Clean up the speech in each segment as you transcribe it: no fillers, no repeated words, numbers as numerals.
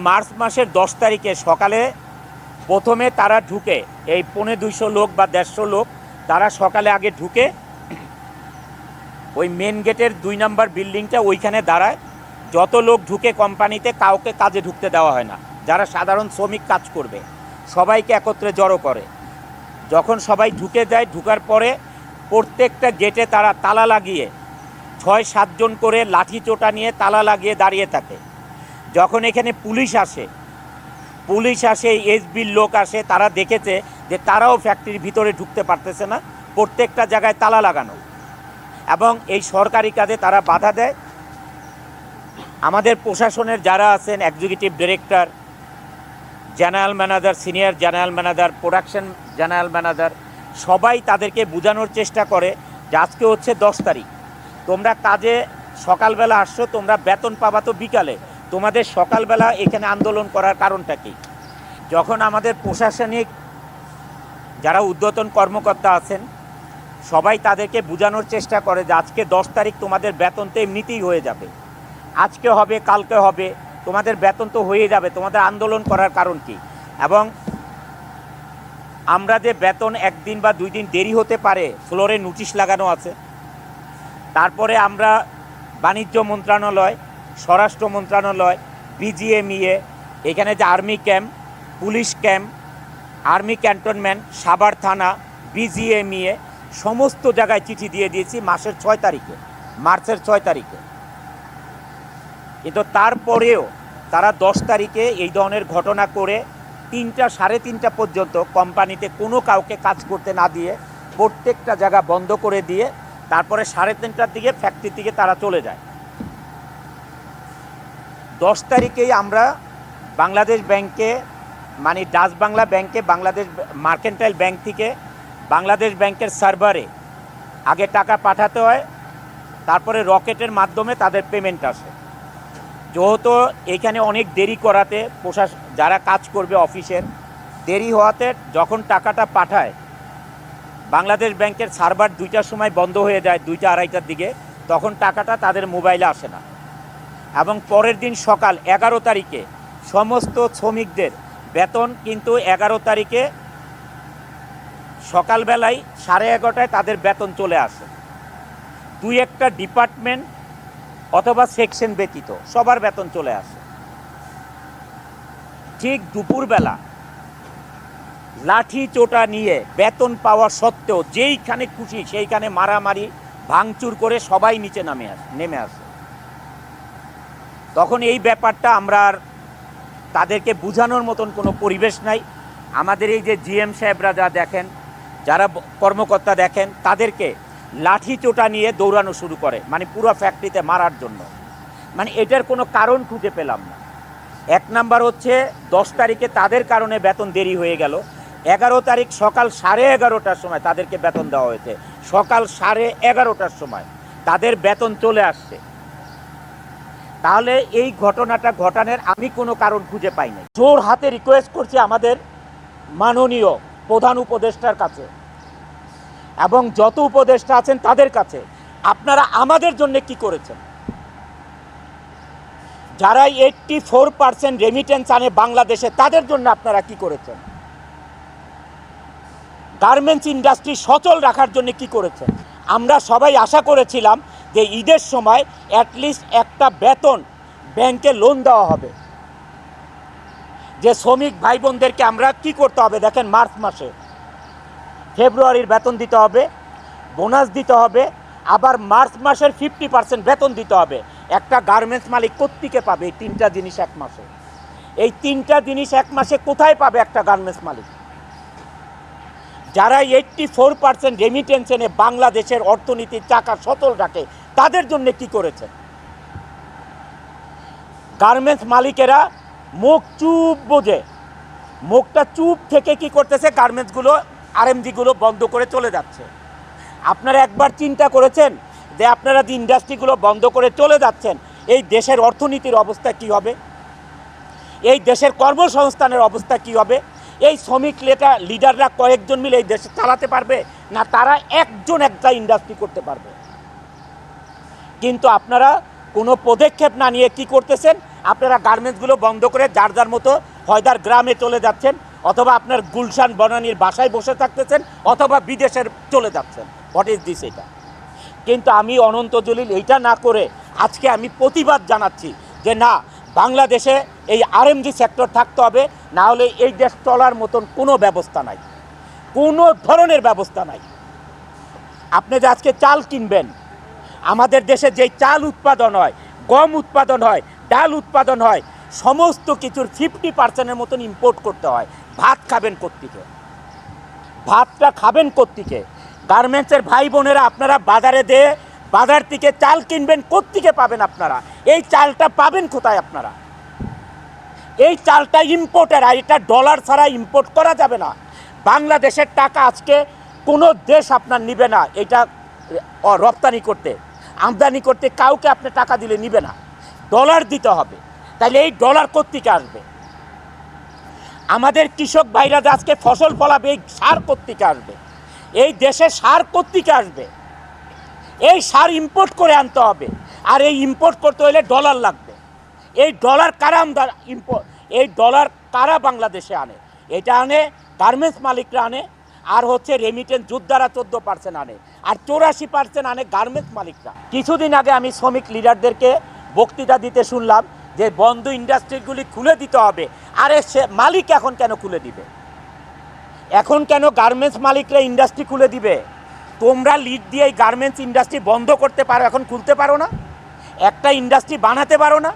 March মাসের 10 তারিখে সকালে প্রথমে তারা ঢুকে, এই 250 লোক বা 150 লোক তারা সকালে আগে ঢুকে ওই মেন গেটের 2 নম্বর বিল্ডিংটা ওইখানে দাঁড়ায়। যত লোক ঢুকে কোম্পানিতে কাউকে কাজে ঢুকতে দেওয়া হয় না, যারা সাধারণ শ্রমিক কাজ করবে সবাইকে একত্রে জড়ো করে। যখন সবাই ঢুকে যায়, ঢুকার পরে প্রত্যেকটা গেটে তারা তালা লাগিয়ে 6-7 জন করে লাঠি চোটা নিয়ে তালা লাগিয়ে দাঁড়িয়ে থাকে। যখন এখানে পুলিশ আসে এসবির লোক আসে, তারা দেখেছে যে তারাও ফ্যাক্টরির ভিতরে ঢুকতে পারতেছে না, প্রত্যেকটা জায়গায় তালা লাগানো, এবং এই সরকারি কাজে তারা বাধা দেয়। আমাদের প্রশাসনের যারা আছেন, executive director, general manager, senior general manager, production general manager, সবাই তাদেরকে বোঝানোর চেষ্টা করে যে আজকে হচ্ছে 10 তারিখ, তোমরা কাজে সকালবেলা আসছো, তোমরা বেতন পাবা তো বিকালে, তোমাদের সকালবেলা এখানে আন্দোলন করার কারণটা কি? যখন আমাদের প্রশাসনিক যারা ঊর্ধ্বতন কর্মকর্তা আছেন সবাই তাদেরকে বোঝানোর চেষ্টা করে যে আজকে 10 তারিখ তোমাদের বেতন তো এমনিতেই হয়ে যাবে, আজকে হবে কালকে হবে, তোমাদের বেতন তো হয়ে যাবে, তোমাদের আন্দোলন করার কারণ কি? এবং আমরা যে বেতন 1 দিন বা 2 দিন দেরি হতে পারে, ফ্লোরে নোটিশ লাগানো আছে। তারপরে আমরা বাণিজ্য মন্ত্রণালয়, স্বরাষ্ট্র মন্ত্রণালয়, বিজিএমইএ, এখানে যে army camp, police camp, army cantonment, Savar থানা, বিজিএমইএ, সমস্ত জায়গায় চিঠি দিয়ে দিয়েছি মাসের 6 তারিখে, মার্চের 6 তারিখে। কিন্তু তারপরেও তারা 10 তারিখে এই ধরনের ঘটনা করে 3টা সাড়ে 3টা পর্যন্ত কোম্পানিতে কোনো কাউকে কাজ করতে না দিয়ে প্রত্যেকটা জায়গা বন্ধ করে দিয়ে তারপরে 3:30টার দিকে ফ্যাক্টরি থেকে তারা চলে যায়। 10 তারিখেই আমরা বাংলাদেশ ব্যাংকে, মানে ডাচ বাংলা ব্যাংকে, বাংলাদেশ মার্কেন্টাইল ব্যাংক থেকে বাংলাদেশ ব্যাংকের সার্ভারে আগে টাকা পাঠাতে হয়, তারপরে রকেটের মাধ্যমে তাদের পেমেন্ট আসে। যেহেতু এখানে অনেক দেরি করাতে যারা কাজ করবে অফিসের দেরি হওয়াতে যখন টাকাটা পাঠায়, বাংলাদেশ ব্যাংকের সার্ভার 2টার সময় বন্ধ হয়ে যায়, 2টা 2:30টার দিকে, তখন টাকাটা তাদের মোবাইলে আসে না। এবং পরের দিন সকাল 11 তারিখে সমস্ত শ্রমিকদের বেতন কিন্তু 11 তারিখে সকালবেলায় 11:30টায় তাদের বেতন চলে আসে। 2-1টা ডিপার্টমেন্ট অথবা সেকশন ব্যতীত সবার বেতন চলে আসে। ঠিক দুপুরবেলা লাঠি চোটা নিয়ে বেতন পাওয়া সত্ত্বেও যেইখানে খুশি সেইখানে মারামারি ভাঙচুর করে সবাই নিচে নেমে আসে। তখন এই ব্যাপারটা আমরা আর তাদেরকে বোঝানোর মতন কোনো পরিবেশ নাই। আমাদের এই যে জিএম সাহেবরা যা দেখেন, যারা কর্মকর্তা দেখেন, তাদেরকে লাঠি চোটা নিয়ে দৌড়ানো শুরু করে, মানে পুরো ফ্যাক্টরিতে মারার জন্য। মানে এটার কোনো কারণ খুঁজে পেলাম না। 1 নাম্বার হচ্ছে 10 তারিখে তাদের কারণে বেতন দেরি হয়ে গেল। 11 তারিখ সকাল 11:30টার সময় তাদেরকে বেতন দেওয়া হয়েছে, সকাল 11:30টার সময় তাদের বেতন চলে আসছে। তাহলে এই ঘটনাটা ঘটানোর আমি কোনো কারণ খুঁজে পাই নাই। জোর হাতে রিকোয়েস্ট করছি আমাদের মাননীয় প্রধান উপদেষ্টার কাছে এবং যত উপদেষ্টা আছেন তাদের কাছে, আপনারা আমাদের জন্য কি করেছেন? যারা 84% রেমিটেন্স আনে বাংলাদেশে, তাদের জন্য আপনারা কি করেছেন? গার্মেন্টস ইন্ডাস্ট্রি সচল রাখার জন্য কি করেছেন? আমরা সবাই আশা করেছিলাম যে ঈদের সময় অ্যাটলিস্ট একটা বেতন ব্যাংকে লোন দেওয়া হবে। যে শ্রমিক ভাই বোনদেরকে আমরা কি করতে হবে দেখেন, মার্চ মাসে ফেব্রুয়ারির বেতন দিতে হবে, বোনাস দিতে হবে, আবার মার্চ মাসের 50% বেতন দিতে হবে। একটা গার্মেন্টস মালিক কোত্থেকে পাবে এই 3টা জিনিস এক মাসে? এই 3টা জিনিস এক মাসে কোথায় পাবে একটা গার্মেন্টস মালিক? যারা 84% রেমিটেন্স এনে বাংলাদেশের অর্থনীতির চাকা সচল রাখে, তাদের জন্য কি করেছে? গার্মেন্টস মালিকেরা মুখ চুপ বোঝে, মুখটা চুপ থেকে কি করতেছে, গার্মেন্টসগুলো আরএমজিগুলো বন্ধ করে চলে যাচ্ছে। আপনারা একবার চিন্তা করেছেন যে আপনারা যে ইন্ডাস্ট্রিগুলো বন্ধ করে চলে যাচ্ছেন, এই দেশের অর্থনীতির অবস্থা কি হবে? এই দেশের কর্মসংস্থানের অবস্থা কি হবে? এই শ্রমিক লিডাররা কয়েকজন মিলে এই দেশে চালাতে পারবে না? তারা একজন একটা ইন্ডাস্ট্রি করতে পারবে। কিন্তু আপনারা কোনো পদক্ষেপ না নিয়ে কি করতেছেন, আপনারা গার্মেন্টসগুলো বন্ধ করে যার যার মতো হয়দার গ্রামে চলে যাচ্ছেন, অথবা আপনার গুলশান বনানীর বাসায় বসে থাকতেছেন, অথবা বিদেশের চলে যাচ্ছেন। What is this? এটা কিন্তু আমি অনন্ত জলিল এইটা না করে আজকে আমি প্রতিবাদ জানাচ্ছি যে না, বাংলাদেশে এই আরএমজি সেক্টর থাকতে হবে, না হলে এই দেশ চলার মতন কোনো ব্যবস্থা নাই, কোনো ধরনের ব্যবস্থা নাই। আপনি যে আজকে চাল কিনবেন, আমাদের দেশে যেই চাল উৎপাদন হয়, গম উৎপাদন হয়, ডাল উৎপাদন হয়, সমস্ত কিছুর 50% মতন ইম্পোর্ট করতে হয়। ভাত খাবেন কোত্থেকে? ভাতটা খাবেন কোত্থেকে? গার্মেন্টসের ভাই বোনেরা আপনারা বাজারে দিয়ে বাজার থেকে চাল কিনবেন, কোত্থেকে পাবেন আপনারা? এই চালটা পাবেন কোথায় আপনারা? এই চালটা ইম্পোর্টের, আর এটা ডলার ছাড়া ইম্পোর্ট করা যাবে না। বাংলাদেশের টাকা আজকে কোনো দেশ আপনার নিবে না এটা রপ্তানি করতে, আমদানি করতে। কাউকে আপনি টাকা দিলে নিবে না, ডলার দিতে হবে। তাহলে এই ডলার কোত্থেকে আসবে? আমাদের কৃষক ভাইরা যে আজকে ফসল ফলাবে, এই সার কোত্থেকে আসবে? এই দেশে সার কোত্থেকে আসবে? এই সার ইম্পোর্ট করে আনতে হবে, আর এই ইম্পোর্ট করতে হলে ডলার লাগবে। এই ডলার কারা এই ডলার কারা বাংলাদেশে আনে? এটা আনে গার্মেন্টস মালিকরা আনে, আর হচ্ছে রেমিটেন্স যোদ্ধারা 14% আনে, আর 84% আনে গার্মেন্টস মালিকরা। কিছুদিন আগে আমি শ্রমিক লিডারদেরকে বক্তৃতা দিতে শুনলাম যে বন্ধ ইন্ডাস্ট্রিগুলি খুলে দিতে হবে। আরে সে মালিক এখন কেন খুলে দিবে? এখন কেন গার্মেন্টস মালিকরা ইন্ডাস্ট্রি খুলে দিবে? তোমরা লিড দিয়ে এই গার্মেন্টস ইন্ডাস্ট্রি বন্ধ করতে পারো, এখন খুলতে পারো না? একটা ইন্ডাস্ট্রি বানাতে পারো না?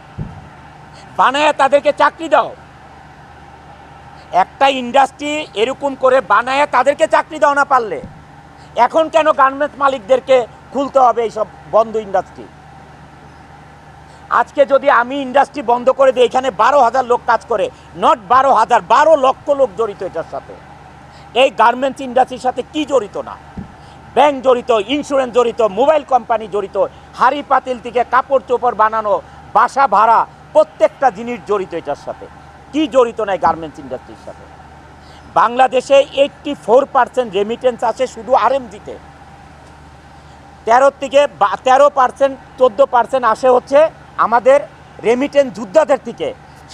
বানায় তাদেরকে চাকরি দাও। একটা ইন্ডাস্ট্রি এরকম করে বানায় তাদেরকে চাকরি দাও না পারলে। এখন কেন গার্মেন্টস মালিকদেরকে খুলতে হবে এইসব বন্ধ ইন্ডাস্ট্রি? আজকে যদি আমি ইন্ডাস্ট্রি বন্ধ করে দিই, এখানে 12,000 লোক কাজ করে, নট 12,000, 12 লক্ষ লোক জড়িত এটার সাথে। এই গার্মেন্টস ইন্ডাস্ট্রির সাথে কি জড়িত না? ব্যাংক জড়িত, ইন্স্যুরেন্স জড়িত, মোবাইল কোম্পানি জড়িত, হাড়ি পাতিল থেকে কাপড় চোপড় বানানো, বাসা ভাড়া, প্রত্যেকটা জিনিস জড়িত এটার সাথে। কি জড়িত নাই গার্মেন্টস ইন্ডাস্ট্রির সাথে? বাংলাদেশে 84% রেমিটেন্স আসে শুধু আরএমজিতে। 13% 14% আসে হচ্ছে আমাদের রেমিটেন্স যোদ্ধাদের থেকে।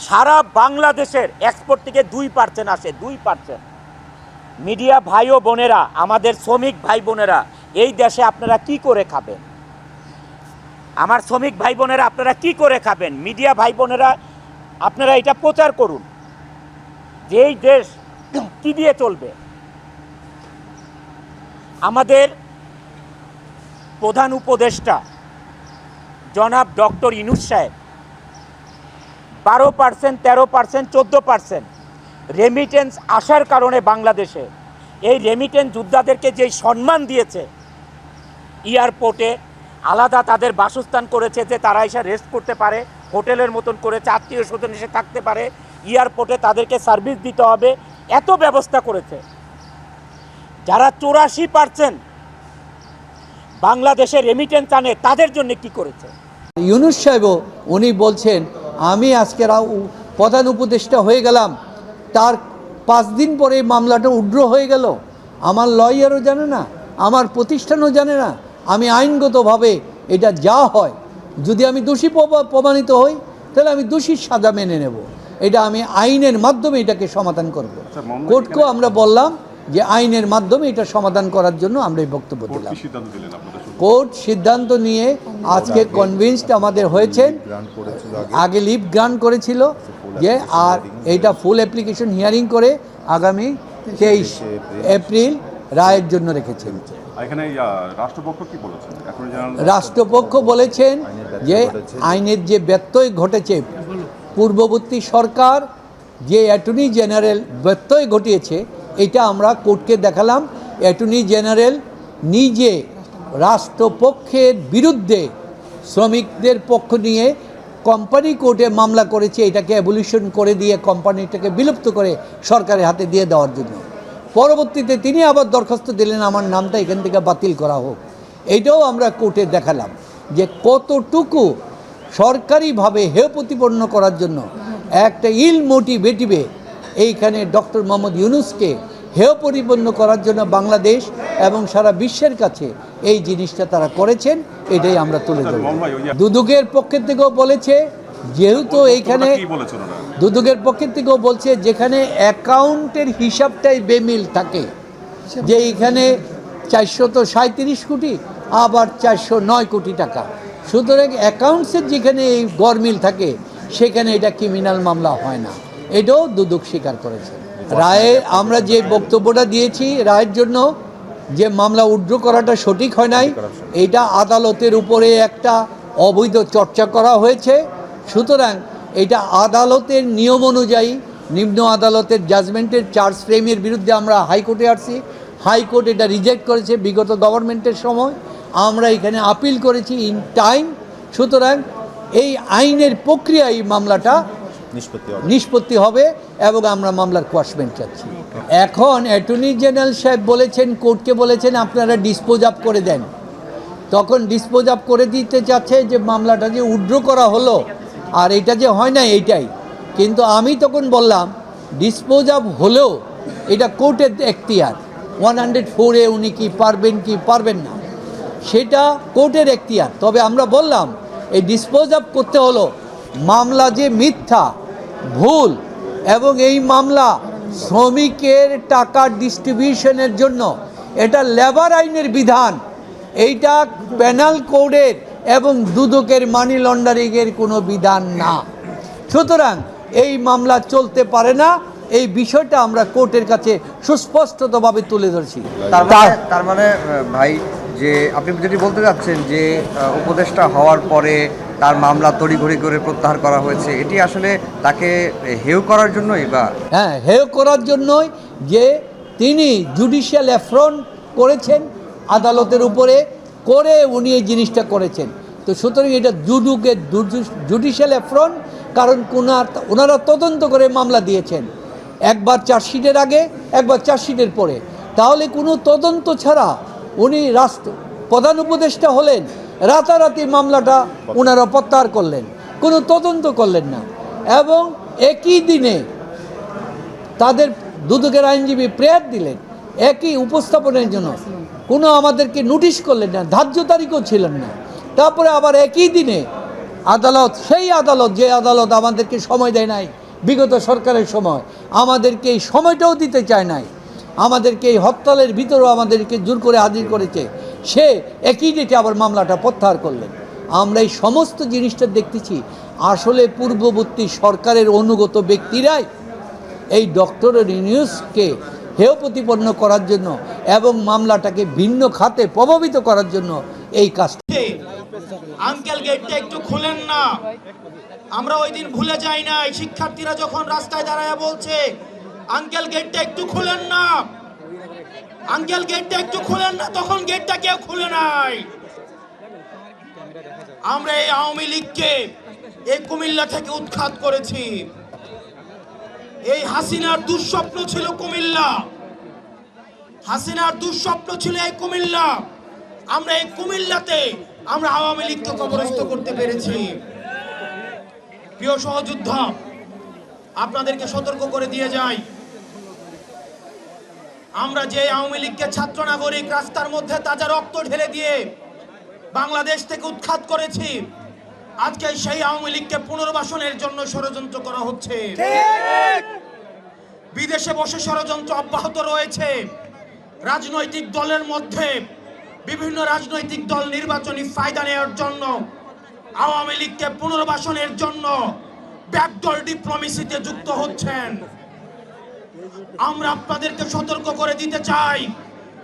সারা বাংলাদেশের এক্সপোর্ট থেকে 2% আসে, 2%। মিডিয়া ভাই ও বোনেরা, আমাদের শ্রমিক ভাই বোনেরা, এই দেশে আপনারা কি করে খাবেন? আমার শ্রমিক ভাই বোনেরা, আপনারা কি করে খাবেন? মিডিয়া ভাই বোনেরা, আপনারা এটা প্রচার করুন যে এই দেশ কি দিয়ে চলবে। আমাদের প্রধান উপদেষ্টা জনাব ডক্টর ইউনূস সাহেব 12%, 13%, 14% রেমিটেন্স আসার কারণে বাংলাদেশে এই রেমিটেন্স যোদ্ধাদেরকে যেই সম্মান দিয়েছে, এয়ারপোর্টে আলাদা তাদের বাসস্থান করেছে যে তারা এসে রেস্ট করতে পারে, হোটেলের মতন করেছে, আত্মীয় স্বজন এসে থাকতে পারে, এয়ারপোর্টে তাদেরকে সার্ভিস দিতে হবে, এত ব্যবস্থা করেছে। যারা 84% বাংলাদেশে রেমিটেন্স আনে, তাদের জন্য কি করেছে? ইউনূস সাহেবও উনি বলছেন আমি আজকে প্রধান উপদেষ্টা হয়ে গেলাম, তার 5 দিন পরে মামলাটা উড্র হয়ে গেল। আমার লয়ারও জানে না, আমার প্রতিষ্ঠানও জানে না। আমি আইনগতভাবে এটা যা হয়, যদি আমি দোষী প্রমাণিত হই তাহলে আমি দোষীর সাজা মেনে নেব। এটা আমি আইনের মাধ্যমে এটাকে সমাধান করব। কোর্টকেও আমরা বললাম যে আইনের মাধ্যমে এটা সমাধান করার জন্য আমরা এই বক্তব্য দিলাম। কোর্ট সিদ্ধান্ত নিয়ে আজকে কনভিন্সড আমাদের হয়েছেন। আগে লিভ গ্রান্ট করেছিল যে, আর এইটা ফুল অ্যাপ্লিকেশন হিয়ারিং করে আগামী 23 এপ্রিল রায়ের জন্য রেখেছেন। রাষ্ট্রপক্ষ বলেছেন যে আইনের যে ব্যত্যয় ঘটেছে, পূর্ববর্তী সরকার যে অ্যাটর্নি জেনারেল ব্যত্যয় ঘটিয়েছে, এটা আমরা কোর্টকে দেখালাম। অ্যাটর্নি জেনারেল নিজে রাষ্ট্রপক্ষের বিরুদ্ধে শ্রমিকদের পক্ষ নিয়ে কোম্পানি কোর্টে মামলা করেছে, এটাকে অ্যাবলিউশন করে দিয়ে কোম্পানিটাকে বিলুপ্ত করে সরকারের হাতে দিয়ে দেওয়ার জন্য। পরবর্তীতে তিনি আবার দরখাস্ত দিলেন আমার নামটা এখান থেকে বাতিল করা হোক। এইটাও আমরা কোর্টে দেখালাম যে কতটুকু সরকারিভাবে হেয় প্রতিপন্ন করার জন্য একটা ইল মোটিভেটিভে এইখানে ডক্টর মোহাম্মদ ইউনূসকে হেয় পরিপন্ন করার জন্য বাংলাদেশ এবং সারা বিশ্বের কাছে এই জিনিসটা তারা করেছেন। এটাই আমরা তুলে ধরব। দুদকের পক্ষের থেকেও বলেছে যেহেতু এইখানে কি বলেছেন ওরা? দুদকের পক্ষের থেকেও বলছে যেখানে অ্যাকাউন্টের হিসাবটাই বেমিল থাকে, যে এইখানে 437 কোটি আবার 409 কোটি টাকা, সুতরাং অ্যাকাউন্টসের যেখানে এই গরমিল থাকে সেখানে এটা ক্রিমিনাল মামলা হয় না, এটাও দুদক স্বীকার করেছে। রায়ে আমরা যে বক্তব্যটা দিয়েছি, রায়ের জন্য যে মামলা উইথড্র করাটা সঠিক হয় নাই, এটা আদালতের উপরে একটা অবৈধ চর্চা করা হয়েছে। সুতরাং এটা আদালতের নিয়ম অনুযায়ী, নিম্ন আদালতের জাজমেন্টের চার্জ ফ্রেমের বিরুদ্ধে আমরা হাইকোর্টে আসছি, হাইকোর্ট এটা রিজেক্ট করেছে বিগত গভর্নমেন্টের সময়, আমরা এখানে আপিল করেছি ইন টাইম। সুতরাং এই আইনের প্রক্রিয়া এই মামলাটা নিষ্পত্তি হবে এবং আমরা মামলার কোয়াশমেন্ট চাচ্ছি। এখন অ্যাটর্নি জেনারেল সাহেব বলেছেন, কোর্টকে বলেছেন আপনারা ডিসপোজ আপ করে দেন, তখন ডিসপোজ আপ করে দিতে চাচ্ছে যে মামলাটা যে উইথড্র করা হলো আর এটা যে হয় না এইটাই। কিন্তু আমি তখন বললাম ডিসপোজ আপ হলেও এটা কোর্টের এখতিয়ার, 104-এ উনি কি পারবেন কি পারবেন না সেটা কোর্টের এখতিয়ার। তবে আমরা বললাম এই ডিসপোজ আপ করতে হলো মামলা যে মিথ্যা, ভুল, এবং এই মামলা শ্রমিকের টাকা ডিস্ট্রিবিউশনের জন্য, এটা লেবার আইনের বিধান, এইটা পেনাল কোডের এবং দুদকের মানি লন্ডারিংয়ের কোনো বিধান না। সুতরাং এই মামলা চলতে পারে না, এই বিষয়টা আমরা কোর্টের কাছে সুস্পষ্টতভাবে তুলে ধরছি। তার মানে ভাই, যে আপনি যেটি বলতে যাচ্ছেন যে উপদেষ্টা হওয়ার পরে তার মামলা তড়িঘড়ি করে প্রত্যাহার করা হয়েছে, এটি আসলে তাকে হেয় করার জন্যই? বা হ্যাঁ, হেয় করার জন্যই, যে তিনি জুডিশিয়াল অ্যাফ্রন্ট করেছেন আদালতের উপরে, করে উনি এই জিনিসটা করেছেন। তো সুতরাং এটা জুডিশিয়াল অ্যাফ্রন্ট, কারণ ওনারা তদন্ত করে মামলা দিয়েছেন, একবার চার্জশিটের আগে, একবার চার্জশিটের পরে। তাহলে কোনো তদন্ত ছাড়া উনি প্রধান উপদেষ্টা হলেন, রাতারাতি মামলাটা ওনারা প্রত্যাহার করলেন, কোনো তদন্ত করলেন না, এবং একই দিনে তাদের দুদকের আইনজীবী প্রেয়ার দিলেন একই উপস্থাপনের জন্য, কোনো আমাদেরকে নোটিশ করলেন না, ধার্য তারিখও ছিলেন না। তারপরে আবার একই দিনে আদালত, সেই আদালত যে আদালত আমাদেরকে সময় দেয় নাই বিগত সরকারের সময়, আমাদেরকে এই সময়টাও দিতে চায় নাই, আমাদেরকে এই হরতালের ভিতরেও আমাদেরকে জোর করে হাজির করেছে, সে একই ডেটে আবার মামলাটা প্রত্যাহার করলেন। আমরা এই সমস্ত জিনিসটা দেখতেছি, আসলে পূর্ববর্তী সরকারের অনুগত ব্যক্তিরাই এই ডক্টর ইউনূসকে হেয় প্রতিপন্ন করার জন্য এবং মামলাটাকে ভিন্ন খাতে প্রভাবিত করার জন্য এই কাজটা। আঙ্কেল গেটটা একটু খুলেন না, আমরা ওই দিন ভুলে যাই না। শিক্ষার্থীরা যখন রাস্তায় দাঁড়ায় বলছে আঙ্কেল গেটটা একটু খুলেন না, আঙ্কেল গেটটা একটু খুলেন না, তখন গেটটা কেউ খুলে নাই। আমরা এই আওয়ামী লীগকে এই কুমিল্লা থেকে উৎখাত করেছি। এই হাসিনার দুঃস্বপ্ন ছিল কুমিল্লা, হাসিনার দুঃস্বপ্ন ছিল এই কুমিল্লা। আমরা এই কুমিল্লাতে আমরা আওয়ামী লীগকে কবরস্থ করতে পেরেছি। প্রিয় সহযোদ্ধা, আপনাদেরকে সতর্ক করে দিয়ে যাই, আমরা যে আওয়ামী লীগকে ছাত্র নাগরিক রাস্তার মধ্যে তাজা রক্ত ঢেলে দিয়ে বাংলাদেশ থেকে উৎখাত করেছি, আজকে সেই আওয়ামী লীগকে পুনর্বাসনের জন্য ষড়যন্ত্র করা হচ্ছে। বিদেশে বসে ষড়যন্ত্র অব্যাহত রয়েছে। রাজনৈতিক দলের মধ্যে বিভিন্ন রাজনৈতিক দল নির্বাচনী ফায়দা নেওয়ার জন্য আওয়ামী লীগকে পুনর্বাসনের জন্য ব্যাকডোর ডিপ্লোমেসিতে যুক্ত হচ্ছেন। আমরা আপনাদেরকে সতর্ক করে দিতে চাই,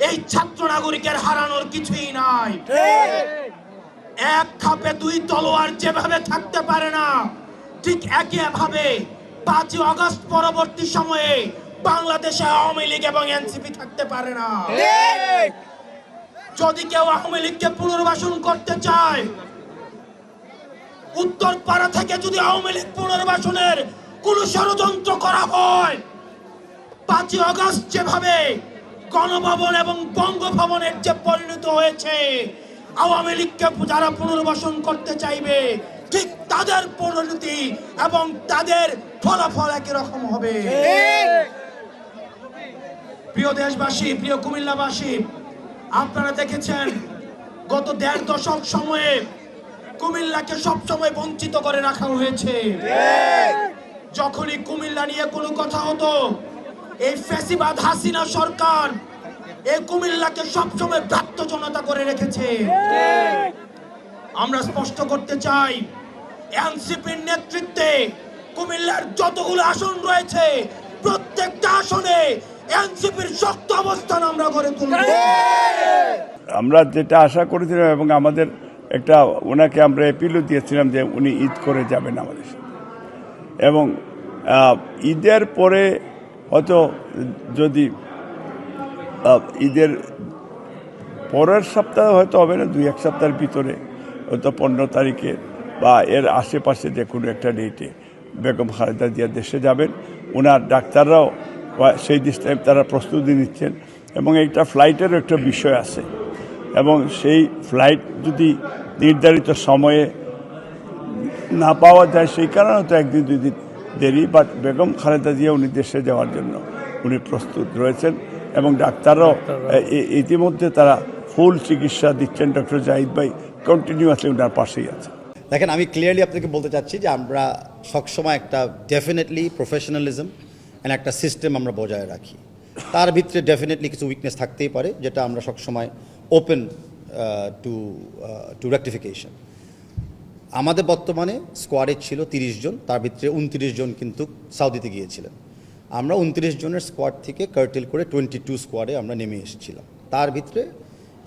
এই ছাত্র নাগরিকের হারানোর কিছুই নাই। এক খাপে দুই তলোয়ার যেভাবে থাকতে পারে না, ঠিক একইভাবে 5 আগস্ট পরবর্তী সময়ে বাংলাদেশে আওয়ামী লীগ এবং এনসিপি থাকতে পারে না। যদি কেউ আওয়ামী লীগকে পুনর্বাসন করতে চায়, উত্তর পাড়া থেকে যদি আওয়ামী লীগ পুনর্বাসনের কোন ষড়যন্ত্র করা হয়, 5 আগস্ট যেভাবে গণভবন এবং বঙ্গভবনের যে পরিণত হয়েছে, আওয়ামী লীগকে যারা পুনর্বাসন করতে চাইবে ঠিক তাদের পরিণতি এবং তাদের ফলাফল একই রকম হবে। প্রিয় দেশবাসী, প্রিয় কুমিল্লাবাসী, আপনারা দেখেছেন গত 1.5 দশক সময়ে কুমিল্লাকে সবসময় বঞ্চিত করে রাখা হয়েছে। যখনই কুমিল্লা নিয়ে কোনো কথা হতো, এই ফ্যাসিবাদ হাসিনা সরকার এই কুমিল্লাকে সবসময় ভ্রাত্যজনতা করে রেখেছে। আমরা স্পষ্ট করতে চাই, এনসিপির নেতৃত্বে কুমিল্লার যতগুলো আসন রয়েছে প্রত্যেকটা আসনে এনসিপির শক্ত অবস্থান আমরা গড়ে তুলব। আমরা যেটা আশা করেছিলাম এবং আমাদের একটা ওনাকে আমরা অ্যাপিলও দিয়েছিলাম যে উনি ঈদ করে যাবেন আমাদের সাথে, এবং ঈদের পরে হয়তো যদি ঈদের পরের সপ্তাহে হয়তো হবে না, 2-1 সপ্তাহের ভিতরে হয়তো 15 তারিখে বা এর আশেপাশে যে কোনো একটা ডেটে বেগম খালেদা জিয়া দেশে যাবেন। ওনার ডাক্তাররাও সেই দিকে তারা প্রস্তুতি নিচ্ছেন এবং একটা ফ্লাইটেরও একটা বিষয় আছে, এবং সেই ফ্লাইট যদি নির্ধারিত সময়ে না পাওয়া যায় সেই কারণে তো 1-2 দিন দেরি, বাট বেগম খালেদা জিয়া উনি দেশে যাওয়ার জন্য উনি প্রস্তুত রয়েছেন এবং ডাক্তাররাও ইতিমধ্যে তারা ফুল চিকিৎসা দিচ্ছেন। ডক্টর জাহিদ ভাই কন্টিনিউয়াসলি ওনার পাশেই আছে। দেখেন, আমি ক্লিয়ারলি আপনাকে বলতে চাচ্ছি যে আমরা সবসময় একটা ডেফিনেটলি প্রফেশনালিজম অ্যান্ড একটা সিস্টেম আমরা বজায় রাখি। তার ভিতরে ডেফিনেটলি কিছু উইকনেস থাকতেই পারে, যেটা আমরা সবসময় ওপেন টু রেকটিফিকেশন। আমাদের বর্তমানে স্কোয়াডে ছিল 30 জন, তার ভিতরে 29 জন কিন্তু সাউদিতে গিয়েছিলেন। আমরা 29 জনের স্কোয়াড থেকে কার্টেল করে 22 স্কোয়াডে আমরা নেমে এসেছিলাম। তার ভিতরে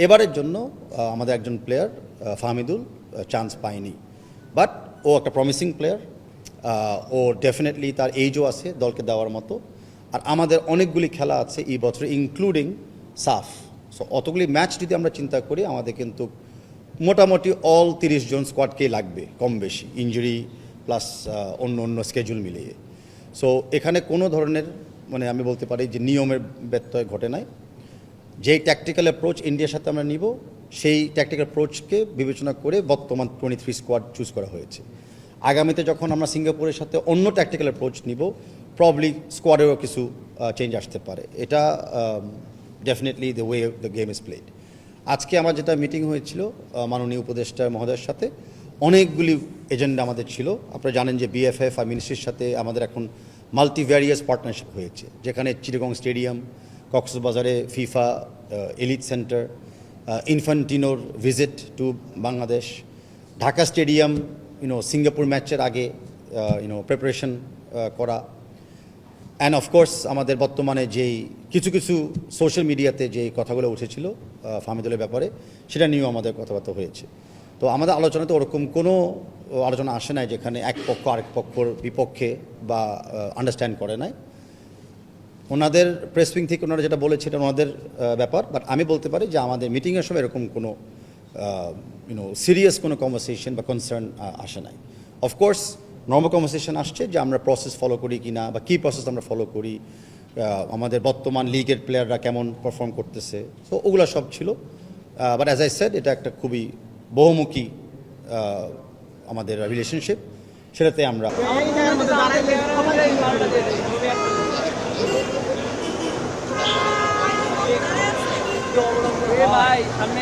এবারের জন্য আমাদের একজন প্লেয়ার ফাহমিদুল চান্স পায়নি, বাট ও একটা প্রমিসিং প্লেয়ার। ও ডেফিনেটলি তার এইজও আছে দলকে দেওয়ার মতো। আর আমাদের অনেকগুলি খেলা আছে এই বছরে, ইনক্লুডিং সাফ। সো অতগুলি ম্যাচ যদি আমরা চিন্তা করি, আমাদের কিন্তু মোটামুটি অল 30 জন স্কোয়াডকেই লাগবে কম বেশি, ইনজুরি প্লাস অন্য স্কেজুল মিলিয়ে। সো এখানে কোনো ধরনের মানে আমি বলতে পারি যে নিয়মের ব্যত্যয় ঘটে নাই। যেই ট্যাকটিক্যাল অ্যাপ্রোচ ইন্ডিয়ার সাথে আমরা নিব, সেই ট্যাকটিক্যাল অ্যাপ্রোচকে বিবেচনা করে বর্তমান 23 স্কোয়াড চুজ করা হয়েছে। আগামীতে যখন আমরা সিঙ্গাপুরের সাথে অন্য ট্যাকটিক্যাল অ্যাপ্রোচ নিব, প্রবলি স্কোয়াডেরও কিছু চেঞ্জ আসতে পারে। এটা definitely the way the game is played. আজকে আমার যেটা মিটিং হয়েছিল মাননীয় উপদেষ্টা মহোদয়ের সাথে, অনেকগুলি এজেন্ডা আমাদের ছিল। আপনারা জানেন যে বিএফএফ আর মিনিস্ট্রির সাথে আমাদের এখন মাল্টিভ্যারিয়াস পার্টনারশিপ হয়েছে, যেখানে চিটাগং স্টেডিয়াম, কক্সবাজারে ফিফা এলিট সেন্টার, ইনফান্টিনোর visit to Bangladesh, Dhaka stadium Singapore ম্যাচের আগে প্রিপারেশন করা, অ্যান্ড অফকোর্স আমাদের বর্তমানে যেই কিছু সোশ্যাল মিডিয়াতে যে কথাগুলো উঠেছিল ফাহমিদুলের ব্যাপারে, সেটা নিয়েও আমাদের কথাবার্তা হয়েছে। তো আমাদের আলোচনাতে ওরকম কোনো আলোচনা আসে নাই যেখানে এক পক্ষ আরেক পক্ষর বিপক্ষে বা আন্ডারস্ট্যান্ড করে নাই। ওনাদের প্রেস উইং থেকে ওনারা যেটা বলেছে এটা ওনাদের ব্যাপার, বাট আমি বলতে পারি যে আমাদের মিটিংয়ের সময় এরকম কোনো সিরিয়াস কোনো কনভারসেশন বা কনসার্ন আসে নাই। অফকোর্স নর্মাল কনভারসেশন আসছে যে আমরা প্রসেস ফলো করি কি না, বা কী প্রসেস আমরা ফলো করি, আমাদের বর্তমান লিগের প্লেয়াররা কেমন পারফর্ম করতেছে। সো ওগুলো সব ছিল, বাট অ্যাজ আই সেড এটা একটা খুবই বহুমুখী আমাদের রিলেশনশিপ, সেটাতে আমরা ভাই সামনে